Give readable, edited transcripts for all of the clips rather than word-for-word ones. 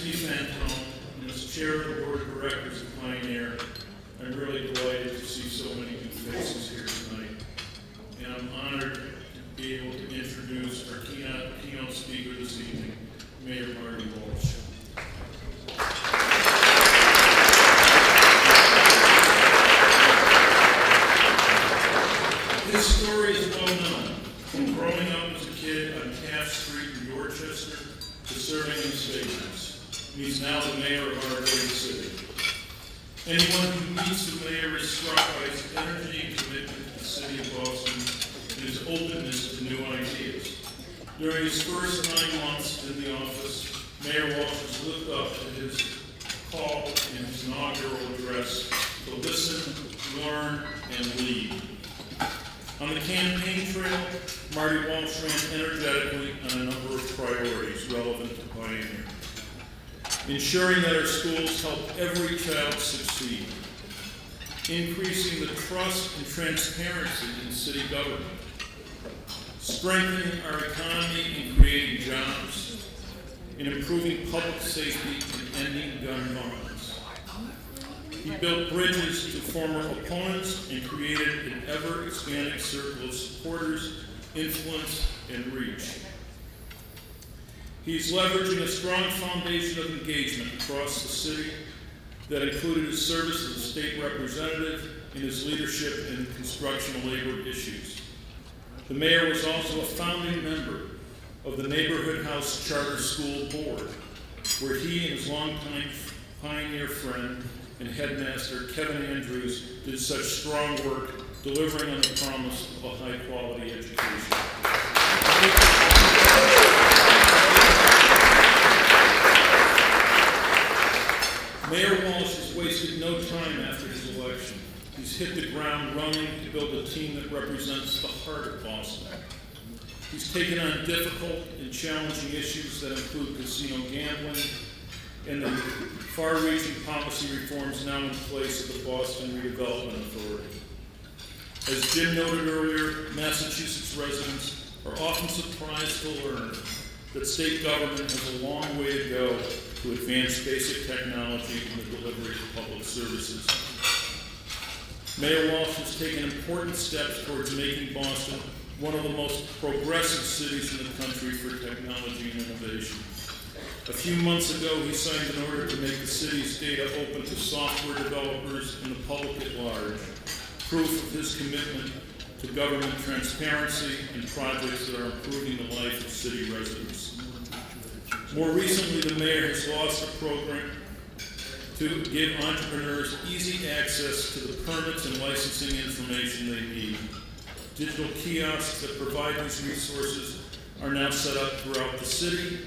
Stephen Fantone, and as chair of the board of directors of Pioneer, I'm really delighted to see so many new faces here tonight. And I'm honored to be able to introduce our keynote speaker this evening, Mayor Martin Walsh. His story is well known, from growing up as a kid on Taft Street in Dorchester to serving in state house. He's now the mayor of our great city. Anyone who meets the mayor is struck by his energy and commitment to the city of Boston and his openness to new ideas. During his first 9 months in the office, Mayor Walsh has lived up to his call in his inaugural address to listen, learn, and lead. On the campaign trail, Marty Walsh ran energetically on a number of priorities relevant to Pioneer. Ensuring that our schools help every child succeed. Increasing the trust and transparency in city government. Strengthening our economy and creating jobs. And improving public safety and ending gun violence. He built bridges to former opponents and created an ever-expanding circle of supporters, influence, and reach. He's leveraging a strong foundation of engagement across the city that included his service as a state representative and his leadership in construction and labor issues. The mayor was also a founding member of the Neighborhood House Charter School Board, where he and his longtime Pioneer friend and headmaster Kevin Andrews did such strong work delivering on the promise of a high-quality education. Mayor Walsh has wasted no time after his election. He's hit the ground running to build a team that represents the heart of Boston. He's taken on difficult and challenging issues that include casino gambling and the far-reaching policy reforms now in place at the Boston Redevelopment Authority. As Jim noted earlier, Massachusetts residents are often surprised to learn that state government has a long way to go to advance basic technology in the delivery of public services. Mayor Walsh has taken important steps towards making Boston one of the most progressive cities in the country for technology and innovation. A few months ago, he signed an order to make the city's data open to software developers and the public at large, proof of his commitment to government transparency and projects that are improving the life of city residents. More recently, the mayor has launched a program to give entrepreneurs easy access to the permits and licensing information they need. Digital kiosks that provide these resources are now set up throughout the city.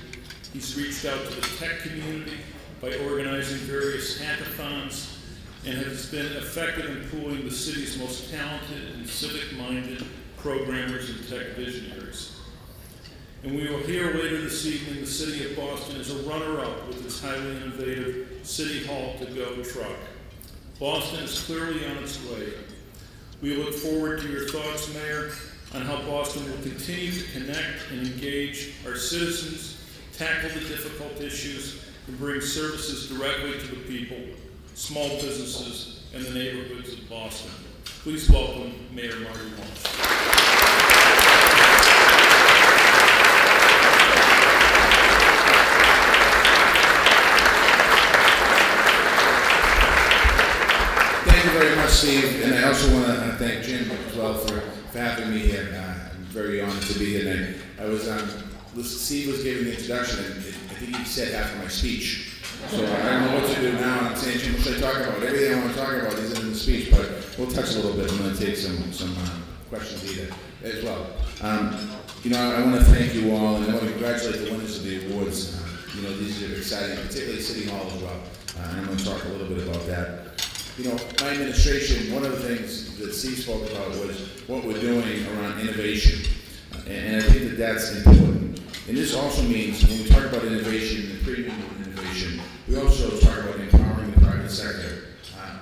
He's reached out to the tech community by organizing various hackathons and has been effective in pooling the city's most talented and civic-minded programmers and tech visionaries. And we will hear later this evening the City of Boston is a runner-up with its highly innovative City Hall to Go truck. Boston is clearly on its way. We look forward to your thoughts, Mayor, on how Boston will continue to connect and engage our citizens, tackle the difficult issues, and bring services directly to the people, small businesses, and the neighborhoods of Boston. Please welcome Mayor Martin Walsh. Thank you very much, Steve, and I also want to thank Jim as well for having me here. I'm very honored to be here tonight. Steve was giving the introduction, and I think he said half of my speech. So I don't know what to do now, and I'm saying, Jim, what should I talk about? Everything I want to talk about is in the speech, but we'll touch a little bit. I'm going to take some questions either as well. I want to thank you all, and I want to congratulate the winners of the awards. These are exciting, particularly City Hall as well. And I'm going to talk a little bit about that. My administration, one of the things that Steve spoke about was what we're doing around innovation. And I think that that's important. And this also means when we talk about innovation and premium innovation, we also talk about empowering the private sector,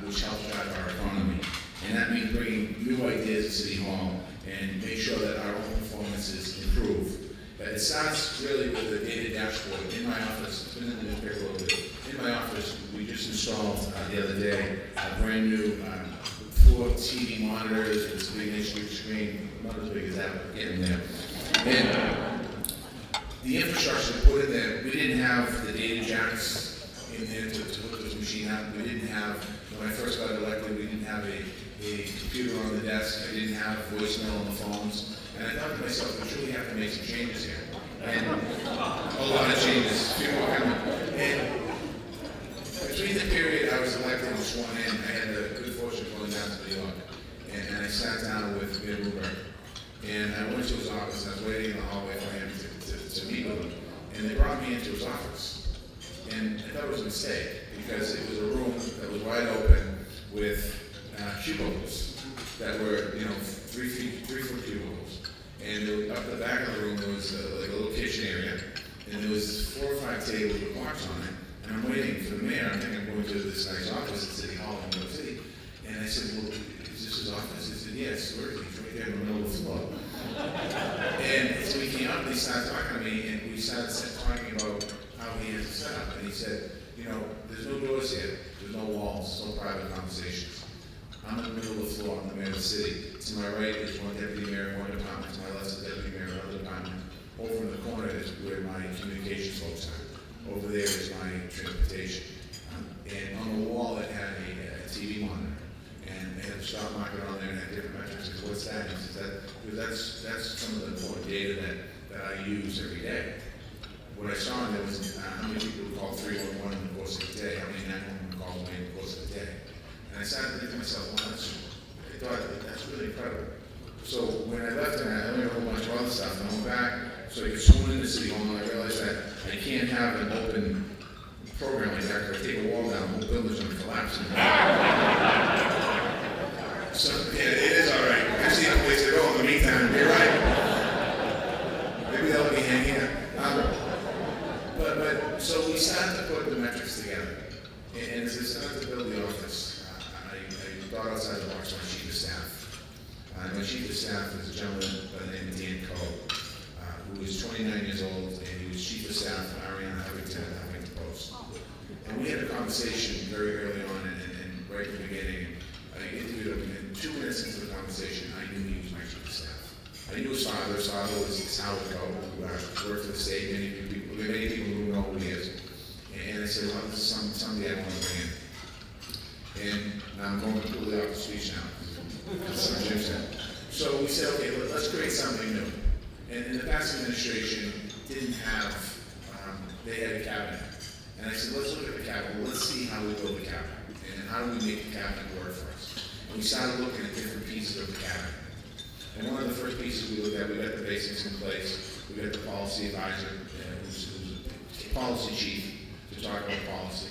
which helps drive our economy. And that means bringing new ideas to City Hall and make sure that our own performances improve. But it starts really with the data dashboard in my office. been in the newspaper a little bit. In my office, we just installed the other day a brand new 4 TV monitors with a big HD screen, not as big as that, but getting there. And the infrastructure put in there, we didn't have the data jacks in there to hook this machine up. We didn't have, when I first got elected, we didn't have a computer on the desk. I didn't have voicemail on the phones. And I thought to myself, we truly have to make some changes here. And a lot of changes. People are coming. And between the period I was elected and sworn in, I had the good fortune of going down to New York. And I sat down with Mayor Martin. And I went to his office. I was waiting in the hallway for him to meet with him. And they brought me into his office. And I thought it was a mistake because it was a room that was wide open with cubicles that were, 3-foot cubicles. And there was, up the back of the room, there was like a little kitchen area. And there was 4 or 5 tables with clocks on it. And I'm waiting for the mayor. I'm thinking I'm going to this guy's office at City Hall in New York City. And I said, well, is this his office? He said, yes, where is he? He's right there in the middle of the floor. And so he came up and he started talking to me, and we started talking about how he has it set up. And he said, there's no doors here, there's no walls, no private conversations. I'm in the middle of the floor, I'm the mayor of the city. To my right is one deputy mayor, one department. To my left is deputy mayor, another department. Over in the corner is where my communications folks are. Over there is my transportation. And on the wall it had a TV monitor. And they had a stock market on there and had different metrics. I said, what's that? He said, that's some of the important data that I use every day. What I saw in there was how many people would call 311 in the course of the day, how many 911 calls made in the course of the day. And I started thinking to myself, well, I thought that's really incredible. So when I left there, I learned a whole bunch of other stuff, and I went back so I could sworn in the City Hall, and I realized that I can't have an open program like that. If I take a wall down, the whole building's going to collapse. So, yeah, it is all right. I see a place to go in the meantime. You're right. Maybe they'll be hanging out. But so we started to put the metrics together. And as I started to build the office, I thought outside the box my chief of staff. My chief of staff is a gentleman by the name of Dan Corp, who is 29 years old, and he was chief of staff for Ariana Huffington at Huffington Post. And we had a conversation very early on, and right at the beginning, I interviewed him, and 2 minutes into the conversation, I knew he was my chief of staff. I knew his father. His father was Howard Coe, who worked for the state. Many people who know who he is. And I said, well, this is somebody I want to bring in. And now I'm going completely off the speech now. So we said, okay, let's create something new. And in the past administration didn't have, they had a cabinet. And I said, let's look at the cabinet. Let's see how we build the cabinet. And how do we make the cabinet work for us? And we started looking at different pieces of the cabinet. And one of the first pieces we looked at, we got the basics in place. We got the policy advisor, who's a policy chief, to talk about policy.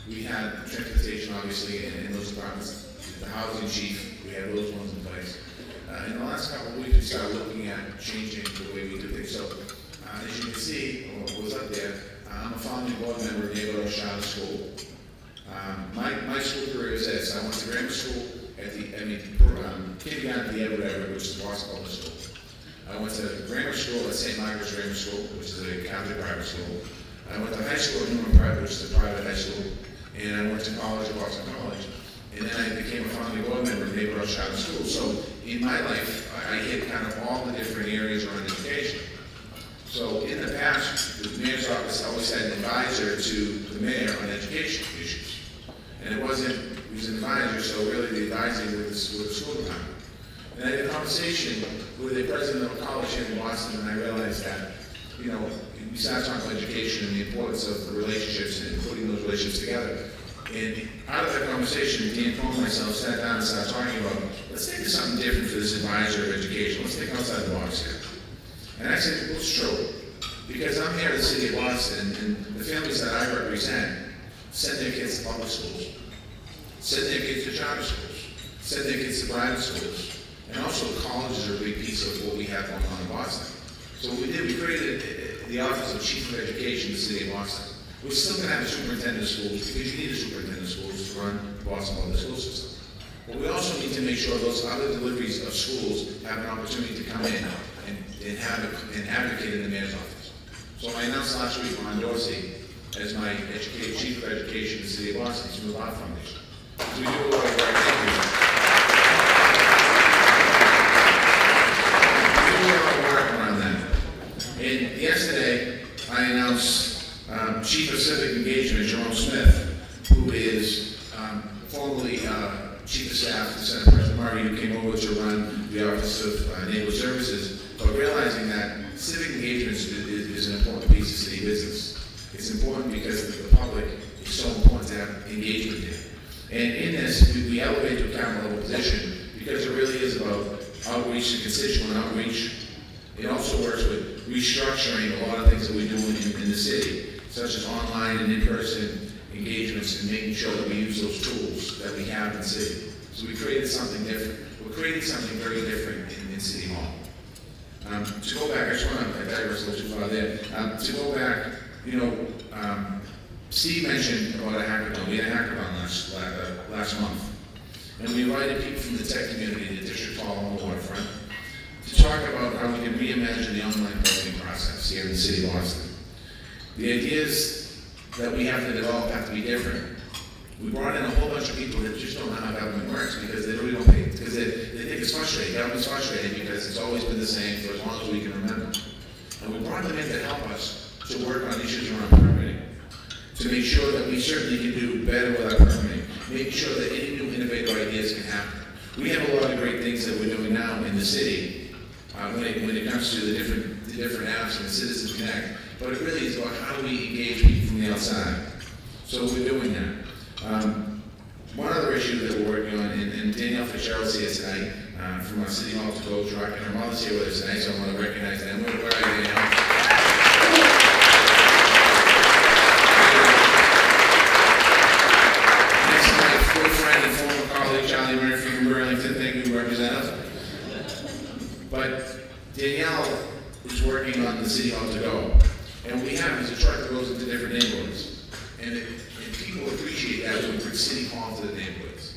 We had transportation, obviously, in those departments. The housing chief, we had those ones in place. In the last couple of weeks, we started looking at changing the way we do things. So, as you can see, what was up there, I'm a founding board member of Neighborhood Charter School. My school career is this. I went to grammar school kindergarten at the Edward Everett, which is the Boston Public School. I went to grammar school at St. Margaret's Grammar School, which is a Catholic private school. I went to high school at Newman Private, which is a private high school. And I went to college at Boston College. And then I became a founding board member of Neighborhood Charter School. So in my life, I hit kind of all the different areas around education. So in the past, the mayor's office always had an advisor to the mayor on education issues. And it was an advisor, so really the advising with the school department. And I had a conversation with the president of a college here in Boston, and I realized that, we started talking about education and the importance of the relationships and putting those relationships together. And out of that conversation, Dan Cole and myself sat down and started talking about, let's think of something different for this advisor of education. Let's think outside the box here. And I said, well, it's true. Because I'm here in the city of Boston, and the families that I represent send their kids to public schools, send their kids to charter schools, send their kids to private schools. And also colleges are a big piece of what we have going on in Boston. So what we did, we created the Office of Chief of Education in the city of Boston. We're still going to have a superintendent of schools because you need a superintendent of schools to run the Boston public school system. But we also need to make sure those other deliveries of schools have an opportunity to come in and have an advocate in the mayor's office. So I announced last week, Ron Dorsey as my chief of education in the city of Boston, through the Law Foundation. So we do a lot of work. Thank you. We do a lot of work around that. And yesterday, I announced Chief of Civic Engagement, Jerome Smith, who is formerly Chief of Staff to Senator President Martin, who came over to run the Office of Neighborhood Services, but realizing that civic engagement is an important piece of city business. It's important because the public is so important to have engagement there. And in this, we elevate to a county level position because it really is about outreach and constituent outreach. It also works with restructuring a lot of things that we do in the city, such as online and in-person engagements, and making sure that we use those tools that we have in the city. So we created something different. We're creating something very different in City Hall. To go back, I just want to digress a little too far there. To go back, Steve mentioned about a hackathon. We had a hackathon last month. And we invited people from the tech community to District Hall on the waterfront to talk about how we can reimagine the online voting process here in the city of Boston. The ideas that we have to develop have to be different. We brought in a whole bunch of people that just don't know how government works because they really don't pay, because they think it's frustrating. Government's frustrating because it's always been the same for as long as we can remember. And we brought them in to help us to work on issues around permitting, to make sure that we certainly can do better with our permitting, making sure that any new innovative ideas can happen. We have a lot of great things that we're doing now in the city when it comes to the different apps and the Citizens Connect, but it really is about how do we engage people from the outside. So we're doing that. One other issue that we're working on, and Danielle Fitzgerald's here tonight from our City Hall to go truck, and her mother's here with us tonight, so I want to recognize them. Where are you, Danielle? Next to my good friend and former colleague, Charlie Murphy from Burlington. Thank you, Representative. But Danielle is working on the City Hall to go. And what we have is a truck that goes into different neighborhoods. And people appreciate that when we bring City Hall to the neighborhoods.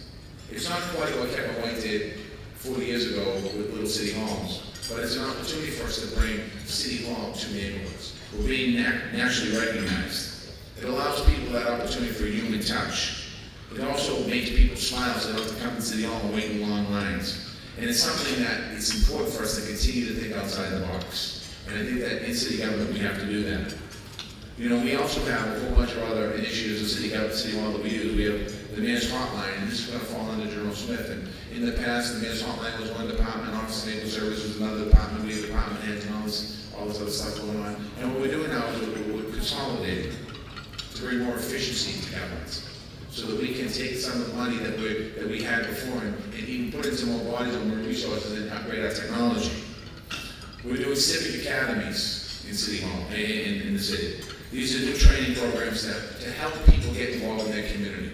It's not quite what Kevin White did 40 years ago with little city halls, but it's an opportunity for us to bring City Hall to neighborhoods. We're being nationally recognized. It allows people that opportunity for a human touch. It also makes people smile so they don't have to come to City Hall and wait in long lines. And it's something that it's important for us to continue to think outside the box. And I think that in city government we have to do that. You know, we also have a whole bunch of other initiatives in city hall that we use. We have the Mayor's Hotline, and this is going to fall under Jerome Smith. And in the past, the Mayor's Hotline was one department, Office of Neighborhood Services was another department. We have department heads and all this other stuff going on. And what we're doing now is we're consolidating to bring more efficiency to governments, so that we can take some of the money that we had before and even put into more bodies and more resources and upgrade our technology. We're doing civic academies in City Hall, in the city. These are new training programs to help people get involved in their community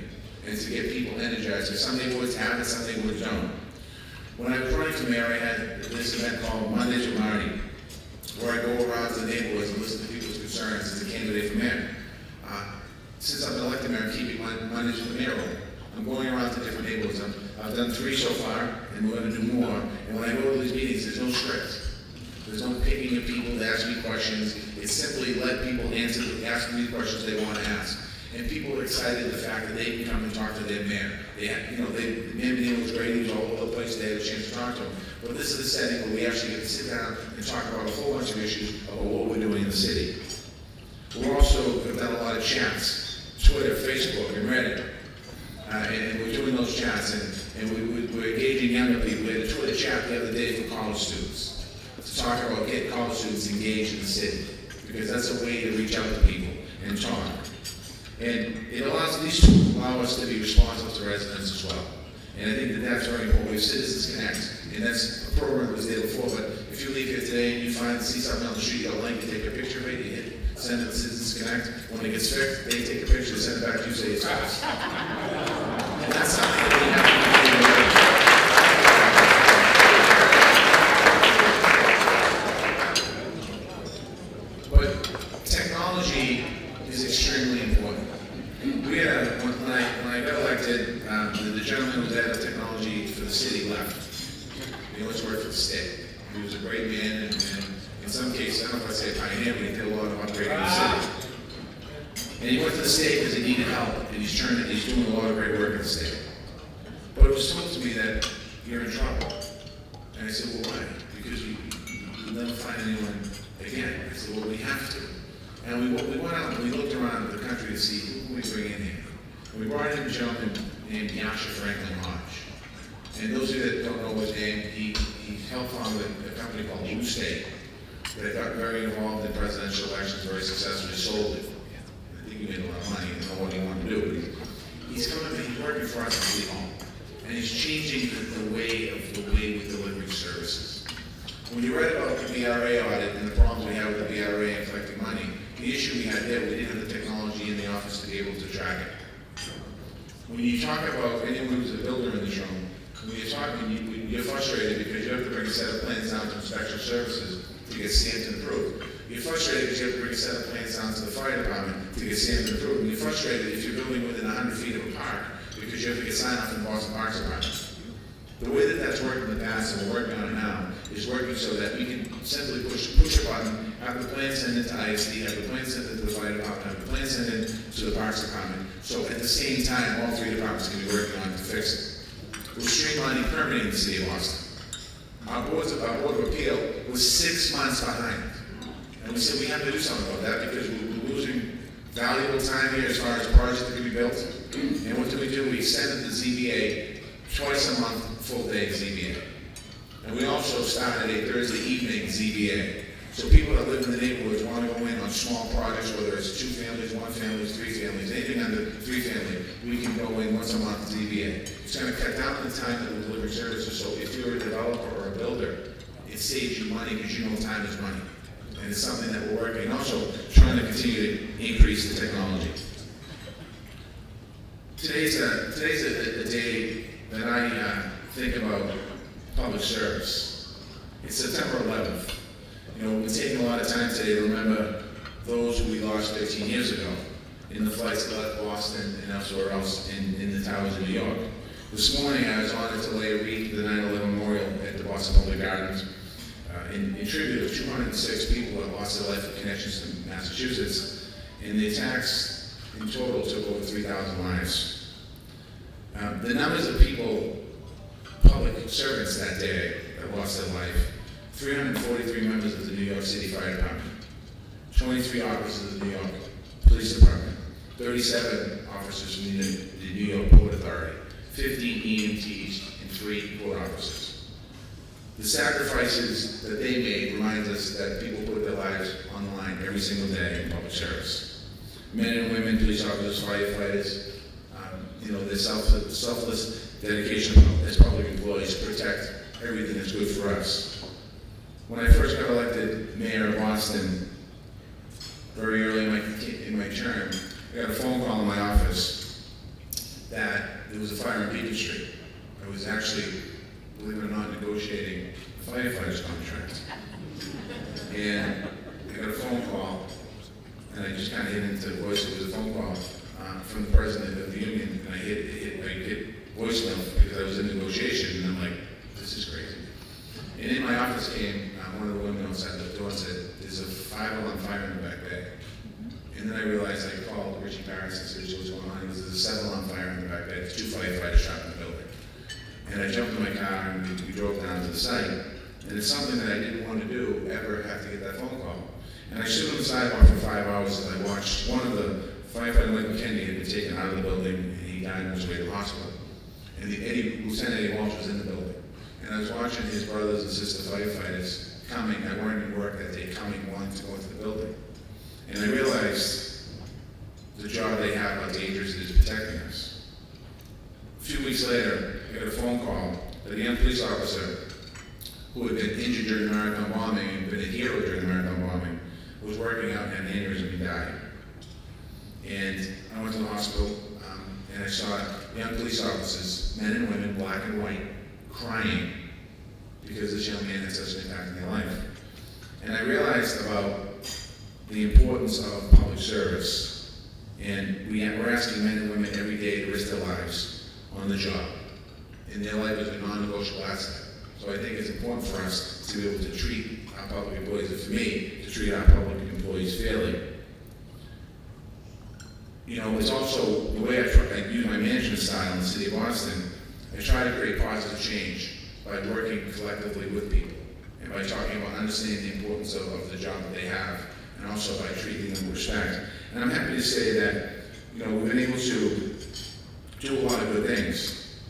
and to get people energized. And some neighborhoods have it, some neighborhoods don't. When I was running for mayor, I had this event called Mondays with Marty, where I go around to the neighborhoods and listen to people's concerns as a candidate for mayor. Since I've been elected mayor, I'm keeping Mondays with the mayor open. I'm going around to different neighborhoods. I've done 3 so far, and we're going to do more. And when I go to these meetings, there's no script. There's no picking of people to ask me questions. It's simply let people ask me questions they want to ask. And people are excited the fact that they can come and talk to their mayor. The mayor was great. He was all over the place. They had a chance to talk to him. But this is a setting where we actually get to sit down and talk about a whole bunch of issues about what we're doing in the city. We're also have done a lot of chats, Twitter, Facebook, and Reddit. And we're doing those chats, and we're engaging younger people. We had a Twitter chat the other day for college students to talk about getting college students engaged in the city, because that's a way to reach out to people and talk. And it allows these tools allow us to be responsive to residents as well. And I think that that's very important. We have Citizens Connect, and that's a program that was there before. But if you leave here today and you see something on the street, you'll link, you take a picture of it, you hit send it to Citizens Connect. When it gets fixed, they take a picture, send it back to you, say it's fixed. And that's something that we have to do. But technology is extremely important. We had when I got elected, the gentleman who was head of technology for the city left. He always worked for the state. He was a great man, and in some cases, I don't know if I'd say pioneer, but he did a lot of upgrading the city. And he went to the state because he needed help, and he's doing a lot of great work in the state. But it was told to me that you're in trouble. And I said, well, why? Because you'll never find anyone again. I said, well, we have to. And we went out and we looked around the country to see who can we bring in here. And we brought in a gentleman named Yasha Franklin Hodge. And those of you that don't know his name, he helped found a company called Blue State that got very involved in presidential elections, very successfully, sold it. I think he made a lot of money. I don't know what he wanted to do. But he's coming in, he's working for us at City Hall. And he's changing the way we deliver services. When you read about the BRA audit and the problems we have with the BRA and collecting money, the issue we had there, we didn't have the technology in the office to be able to track it. When you talk about anyone who's a builder in this room, when you're talking, you're frustrated because you have to bring a set of plans down to inspection services to get stamped and approved. You're frustrated because you have to bring a set of plans down to the fire department to get stamped and approved. And you're frustrated if you're building within 100 feet of a park because you have to get signed off from the Boston Parks Department. The way that that's worked in the past and we're working on it now is working so that we can simply push a button, have the plan sent into ISD, have the plan sent into the fire department, have the plan sent into the Parks Department. So at the same time, all three departments can be working on it to fix it. We're streamlining permitting in the city of Boston. Our Board of Appeal was 6 months behind. And we said we have to do something about that because we're losing valuable time here as far as projects that can be built. And what do? We extended the ZBA twice a month, full day ZBA. And we also started a Thursday evening ZBA. So people that live in the neighborhoods want to go in on small projects, whether it's 2 families, 1 family, 3 families, anything under 3 family, we can go in once a month ZBA. It's going to cut down the time that we're delivering services. So if you're a developer or a builder, it saves you money because you know time is money. And it's something that we're working, and also trying to continue to increase the technology. Today's a day that I think about public service. It's September 11th. You know, we've taken a lot of time today to remember those who we lost 13 years ago in the flights that left Boston and elsewhere else in the towers of New York. This morning I was honored to lay a wreath to the 9/11 memorial at the Boston Public Gardens in tribute of 206 people that lost their life in connections to Massachusetts, and the attacks in total took over 3,000 lives. The numbers of people, public servants that day that lost their life: 343 members of the New York City Fire Department, 23 officers of the New York Police Department, 37 officers from the New York Port Authority, 15 EMTs, and 3 port officers. The sacrifices that they made reminds us that people put their lives on the line every single day in public service. Men and women, police officers, firefighters, their selfless dedication as public employees to protect everything that's good for us. When I first got elected mayor of Boston, very early in my term, I got a phone call in my office that there was a fire on Beacon Street. I was actually, believe it or not, negotiating a firefighter's contract. And I got a phone call, and I just kind of hit into the voice. It was a phone call from the president of the union, and I hit voicemail because I was in negotiation, and I'm like, this is crazy. And in my office came one of the women outside the door and said, there's a 5-alarm fire in the back bay. And then I realized I called Richie Paris and said, what's going on? He goes, there's a 7-alarm fire in the back bay. There's 2 firefighters trapped in the building. And I jumped in my car and we drove down to the site. And it's something that I didn't want to do, ever have to get that phone call. And I stood on the sidewalk for 5 hours and I watched one of the firefighter, Mike McKinney, had been taken out of the building and he died on his way to the hospital. And Lieutenant Eddie Walsh was in the building. And I was watching his brothers and sister firefighters coming. I weren't in work that day, coming, wanting to go into the building. And I realized the job they have, how dangerous it is protecting us. A few weeks later, I got a phone call that a young police officer who had been injured during the marathon bombing and been a hero during the marathon bombing was working out and had an aneurysm and he died. And I went to the hospital and I saw young police officers, men and women, black and white, crying because this young man had such an impact in their life. And I realized about the importance of public service. And we're asking men and women every day to risk their lives on the job. And their life is a non-negotiable asset. So I think it's important for us to be able to treat our public employees, and for me, to treat our public employees fairly. it's also the way I use my management style in the city of Boston. I try to create positive change by working collectively with people and by talking about understanding the importance of the job that they have, and also by treating them with respect. And I'm happy to say that, we've been able to do a lot of good things.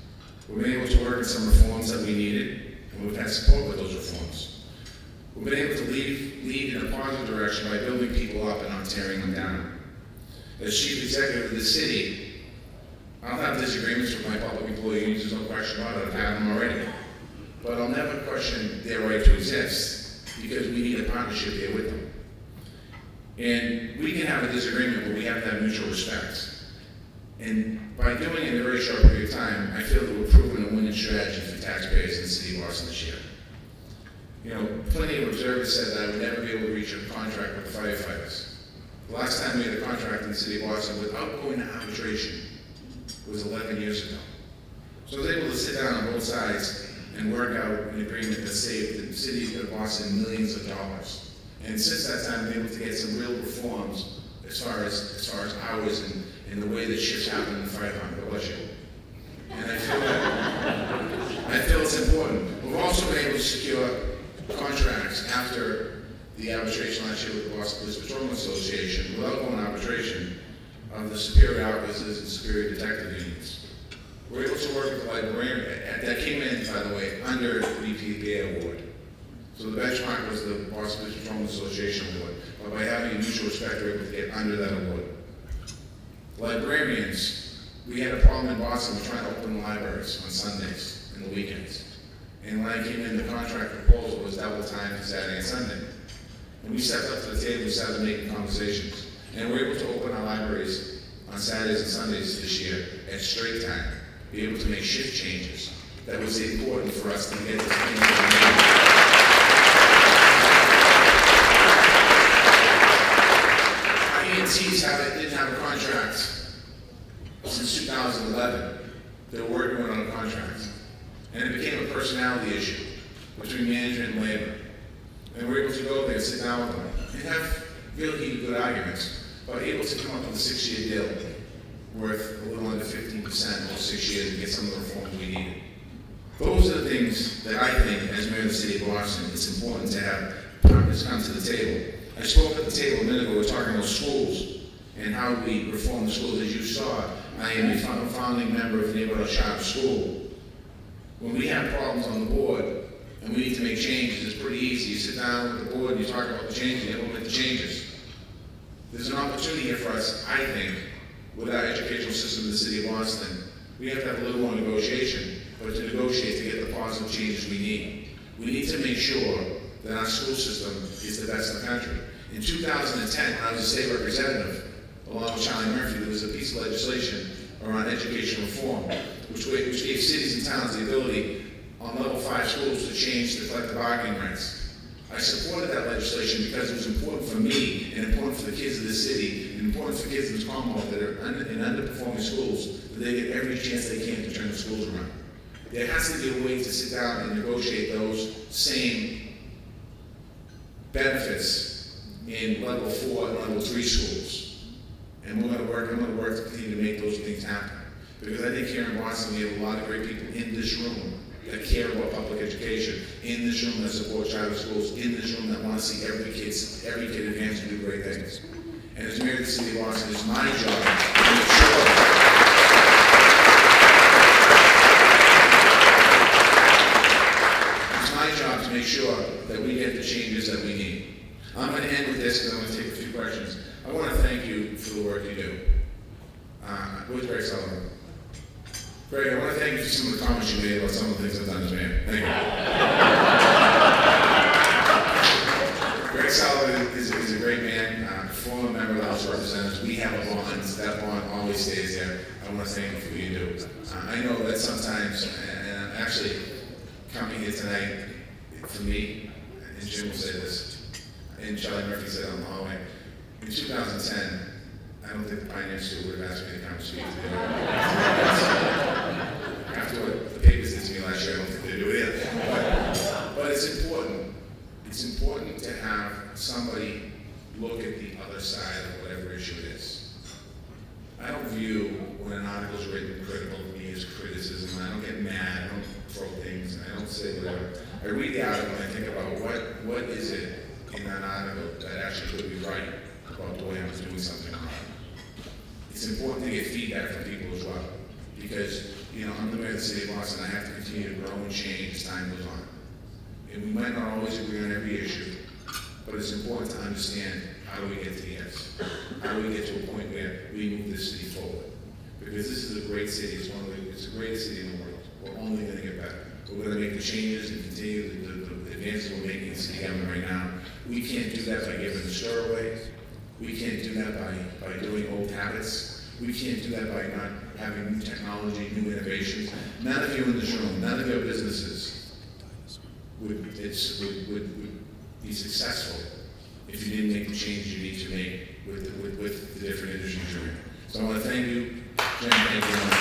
We've been able to work on some reforms that we needed, and we've had support with those reforms. We've been able to lead in a positive direction by building people up and not tearing them down. As chief executive of the city, I'll have disagreements with my public employees, there's no question about it, I've had them already. But I'll never question their right to exist, because we need a partnership here with them. And we can have a disagreement, but we have to have mutual respect. And by doing it in a very short period of time, I feel that we're proving a winning strategy for taxpayers in the city of Boston this year. Plenty of observers said that I would never be able to reach a contract with the firefighters. The last time we had a contract in the city of Boston without going to arbitration was 11 years ago. So I was able to sit down on both sides and work out an agreement that saved the city of Boston millions of dollars. And since that time, I've been able to get some real reforms as far as hours and the way that shifts happen in the fire department. God bless you. And I feel it's important. We've also been able to secure contracts after the arbitration last year with the Boston Police Patrolman Association, without going to arbitration, of the superior officers and superior detective unions. We're able to work with the librarian, that came in, by the way, under the BPPA award. So the benchmark was the Boston Police Patrolman Association award, but by having a mutual respect, we're able to get under that award. Librarians, we had a problem in Boston with trying to open libraries on Sundays and the weekends. And when I came in, the contract proposal was double time for Saturday and Sunday. And we stepped up to the table and started making conversations. And we're able to open our libraries on Saturdays and Sundays this year at straight time, be able to make shift changes. That was important for us to get this thing going. EMTs didn't have a contract since 2011. They were working on a contract. And it became a personality issue between management and labor. And we're able to go there and sit down with them and have really good arguments, but able to come up with a 6-year deal worth a little under 15% over 6 years to get some of the reforms we needed. Those are the things that I think, as mayor of the city of Boston, it's important to have partners come to the table. I spoke at the table a minute ago, we were talking about schools and how we reform the schools. As you saw, I am a founding member of the Neighborhood Charter School. When we have problems on the board and we need to make changes, it's pretty easy. You sit down with the board and you talk about the changes, you implement the changes. There's an opportunity here for us, I think, with our educational system in the city of Boston. We have to have a little more negotiation, but to negotiate to get the positive changes we need. We need to make sure that our school system is the best in the country. In 2010, when I was a state representative, along with Charlie Murphy, there was a piece of legislation around education reform, which gave cities and towns the ability on level 5 schools to change the collective bargaining rights. I supported that legislation because it was important for me and important for the kids of the city and important for kids in this Commonwealth that are in underperforming schools, that they get every chance they can to turn the schools around. There has to be a way to sit down and negotiate those same benefits in level 4 and level 3 schools. And I'm going to work to continue to make those things happen. Because I think here in Boston, we have a lot of great people in this room that care about public education, in this room that support charter schools, in this room that want to see every kid advance and do great things. And as mayor of the city of Boston, it's my job to make sure that we get the changes that we need. I'm going to end with this because I'm going to take a few questions. I want to thank you for the work you do. Where's Greg Sullivan? Greg, I want to thank you for some of the comments you made about some of the things I've done as mayor. Thank you. Greg Sullivan is a great man, former member of the House of Representatives. We have a bond. That bond always stays there. I want to thank you for what you do. I know that sometimes, and I'm actually coming here tonight, for me, and Jim will say this, and Charlie Murphy said on the hallway, in 2010, I don't think the Pioneer School would have asked me to come speak to them. After what the papers did to me last year, I don't think they do it either. But it's important. It's important to have somebody look at the other side of whatever issue it is. I don't view when an article is written critical of me as criticism. I don't get mad, I don't throw things, I don't say whatever. I read the article and I think about what is it in that article that actually could be right about the way I was doing something wrong. It's important to get feedback from people as well, because I'm the mayor of the city of Boston. I have to continue to grow and change as time goes on. And we might not always agree on every issue, but it's important to understand how do we get to the end. How do we get to a point where we move this city forward? Because this is a great city. It's the greatest city in the world. We're only going to get better. We're going to make the changes and continue the advances we're making in city government right now. We can't do that by giving the store away. We can't do that by doing old habits. We can't do that by not having new technology, new innovations. None of you in this room, none of your businesses would be successful if you didn't make the changes you need to make with the different industries you're in. So I want to thank you, Jim. Thank you very much.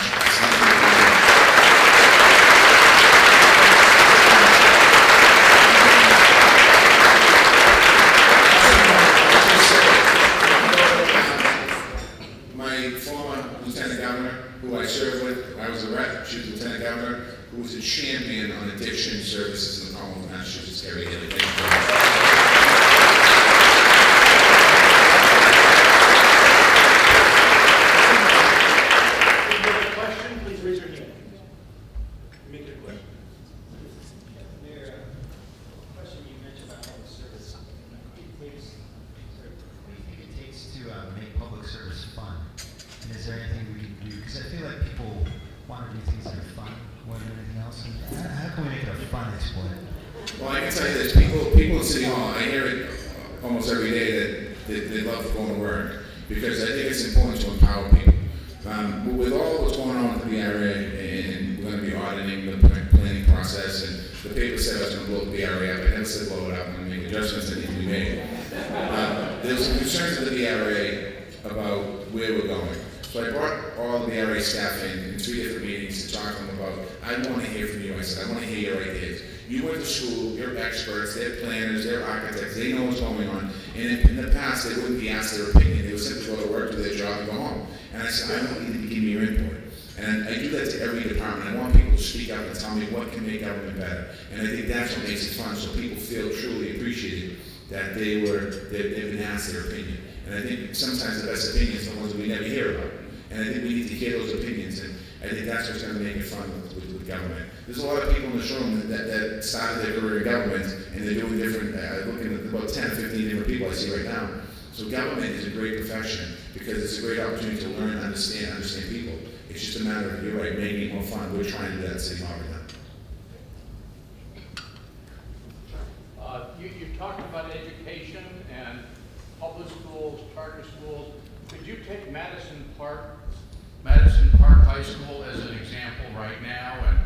My former lieutenant governor, who I served with, I was a rep, she was lieutenant governor, who was a champion on addiction services in the Commonwealth of Massachusetts, Terry Haley. Thank you very much. Is there anything we can do? Because I feel like people want to do things that are fun more than anything else. And how can we make it a fun exploit? Well, I can tell you this: people in City Hall, I hear it almost every day that they love going to work, because I think it's important to empower people. With all what's going on with the BRA, and we're going to be auditing the planning process, and the paper said I was going to blow the BRA up. I never said blow it up. I'm going to make adjustments that need to be made. There's some concerns with the BRA about where we're going. So I brought all the BRA staff in 3 different meetings to talk to them about, I want to hear from you. I said, I want to hear your ideas. You went to school, you're experts, they're planners, they're architects, they know what's going on. And in the past, they wouldn't be asked their opinion. They would simply go to work, do their job, and go home. And I said, I want you to give me your input. And I do that to every department. I want people to speak up and tell me what can make government better. And I think that's what makes it fun, so people feel truly appreciated that they've been asked their opinion. And I think sometimes the best opinions are the ones that we never hear about. And I think we need to hear those opinions, and I think that's what's going to make it fun with government. There's a lot of people in this room that started their career in government, and they're doing different, looking at about 10 or 15 different people I see right now. So government is a great profession, because it's a great opportunity to learn and understand people. It's just a matter of, you're right, making it more fun. We're trying to do that at City Hall right now. You talked about education and public schools, charter schools. Could you take Madison Park High School as an example right now, and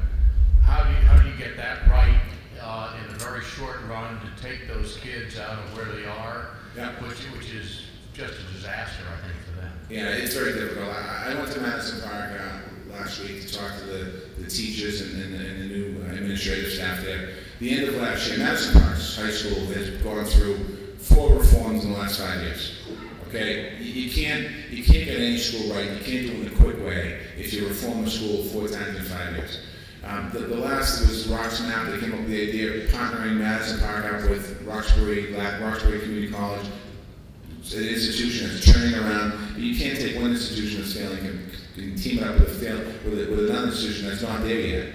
how do you get that right in a very short run to take those kids out of where they are, Yeah. which is just a disaster, I think, for them. Yeah, it's very difficult. I went to Madison Park last week to talk to the teachers and the new administrative staff there. The end of last year, Madison Park High School has gone through 4 reforms in the last 5 years. Okay, you can't get any school right. You can't do it in a quick way if you reform a school 4 times in 5 years. The last was Roxmap. They came up with the idea of partnering Madison Park up with Roxbury Community College. It's an institution that's turning around. But you can't take one institution that's failing and team it up with another institution that's not there yet.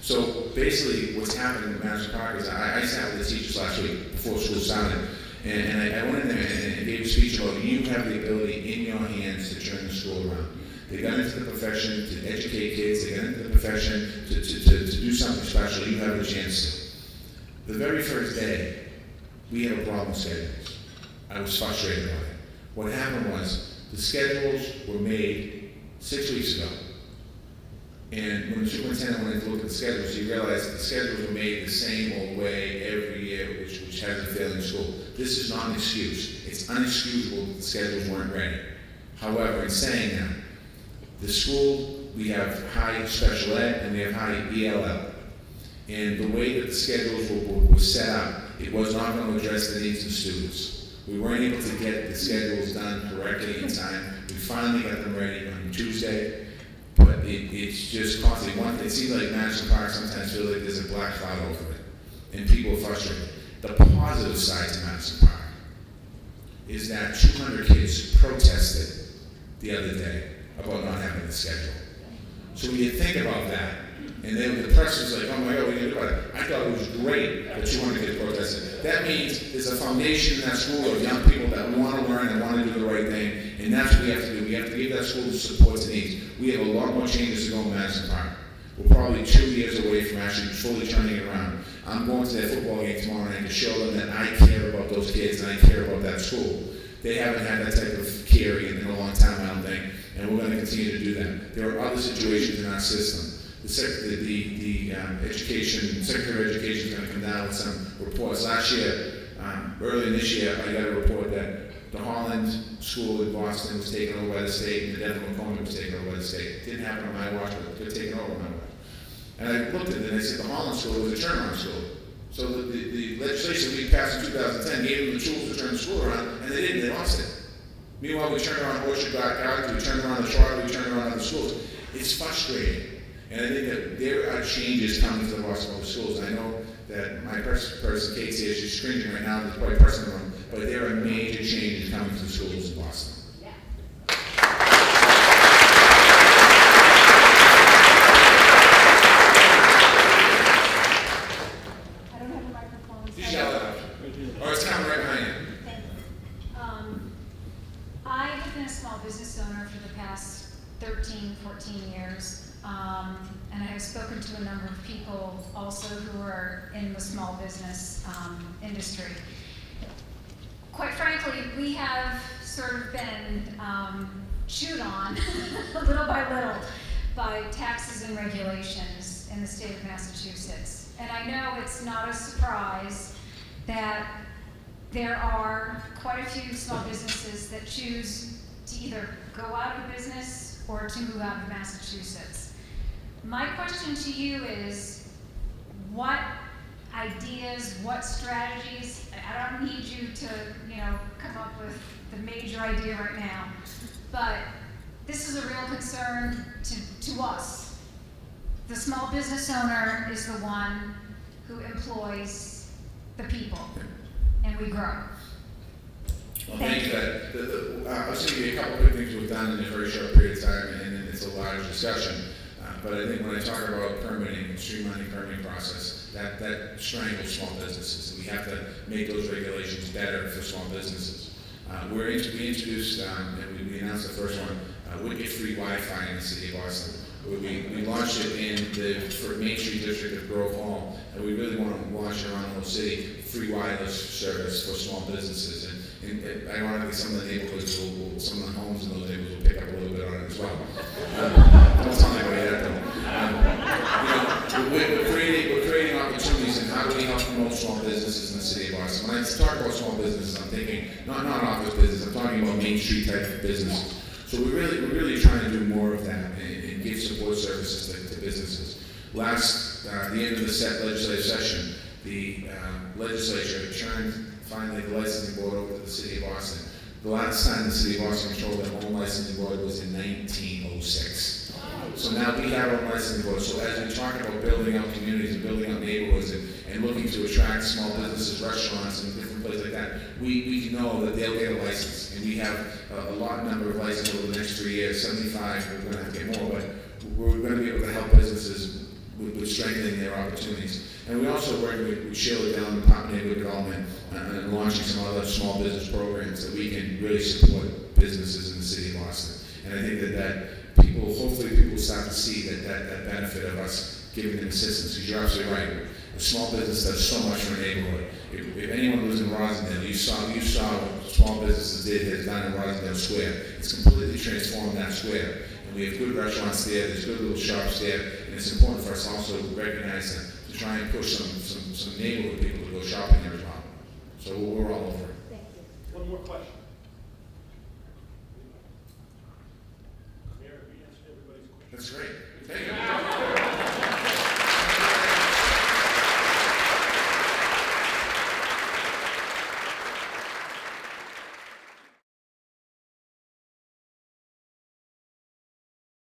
So basically, what's happening in Madison Park is I sat with the teachers last week before school started. And I went in there and gave a speech about, you have the ability in your hands to turn the school around. They got into the profession to educate kids. They got into the profession to do something special. You have a chance to. The very first day, we had a problem with schedules. I was frustrated about it. What happened was, the schedules were made 6 weeks ago. And when the superintendent went to look at the schedules, he realized the schedules were made the same old way every year, which has a failing school. This is not an excuse. It's unexcusable that the schedules weren't ready. However, in saying that, the school, we have high special ed and we have high ELL. And the way that the schedules were set up, it was not going to address the needs of students. We weren't able to get the schedules done correctly in time. We finally got them ready on Tuesday, but it's just constantly one. It seems like Madison Park sometimes feels like there's a black cloud over it, and people are frustrated. The positive side to Madison Park is that 200 kids protested the other day about not having the schedule. So when you think about that, and then the press is like, oh my God, what are you going to do about it? I thought it was great that 200 kids protested. That means there's a foundation in that school of young people that want to learn and want to do the right thing, and that's what we have to do. We have to give that school the support it needs. We have a lot more changes to go in Madison Park. We're probably 2 years away from actually fully turning it around. I'm going to their football game tomorrow night to show them that I care about those kids and I care about that school. They haven't had that type of care in a long time, I don't think, and we're going to continue to do that. There are other situations in our system. The Secretary of Education is going to come down with some reports. Last year, early this year, I got a report that the Holland School in Boston was taken over by the state, and the Denver Macomb was taken over by the state. It didn't happen on my watch, but they're taken over on my watch. And I looked at it and I said the Holland School was a turnaround school. So the legislation we passed in 2010 gave them the tools to turn the school around, and they didn't. They lost it. Meanwhile, we turned around Orchard Garden, we turned around the Charlotte, we turned around other schools. It's frustrating. And I think that there are changes coming to the Boston Public Schools. I know that my person, Kate, says she's cringing right now, there's probably a person in the room, but there are major changes coming to the schools in Boston. I have been a small business owner for the past 13, 14 years, and I have spoken to a number of people also who are in the small business industry. Quite frankly, we have sort of been chewed on little by little by taxes and regulations in the state of Massachusetts. And I know it's not a surprise that there are quite a few small businesses that choose to either go out of business or to move out of Massachusetts. My question to you is, what ideas, what strategies, I don't need you to, come up with the major idea right now, but this is a real concern to us. The small business owner is the one who employs the people, and we grow. Well, thank you. I'll just give you a couple of quick things we've done in a very short period of time, and then it's a large discussion. But I think when I talk about permitting and streamlining the permitting process, that strangles small businesses. We have to make those regulations better for small businesses. We introduced, and we announced the first one, would get free Wi-Fi in the city of Boston. We launched it in the Main Street district of Grove Hall, and we really want to launch it around the whole city, free wireless service for small businesses. And ironically, some of the neighborhoods some of the homes in those neighborhoods will pick up a little bit on it as well. Don't tell anybody that though. We're creating opportunities, and how do we help promote small businesses in the city of Boston? When I talk about small businesses, I'm thinking not office business. I'm talking about Main Street type of businesses. So we're really trying to do more of that and give support services to businesses. The end of the legislative session, the legislature turned finally the licensing board over to the city of Boston. The last time the city of Boston controlled their own licensing board was in 1906. So now we have our licensing board. So as we talk about building out communities and building out neighborhoods and looking to attract small businesses, restaurants, and different places like that, we know that they'll get a license. And we have a large number of licenses over the next 3 years, 75, we're going to have to get more, but we're going to be able to help businesses with strengthening their opportunities. And we also work with Sheila Dillon and Department of Neighborhood Development and launching some other small business programs that we can really support businesses in the city of Boston. And I think that hopefully people start to see that benefit of us giving them assistance, because you're absolutely right. A small business does so much for a neighborhood. If anyone lives in Rosendale, you saw what small businesses has done in Rosendale Square. It's completely transformed that square. And we have good restaurants there, there's good little shops there, and it's important for us also to recognize them, to try and push some neighborhood people to go shopping there as well. So we're all over it. Thank you. One more question. Mayor, have you answered everybody's question? That's great.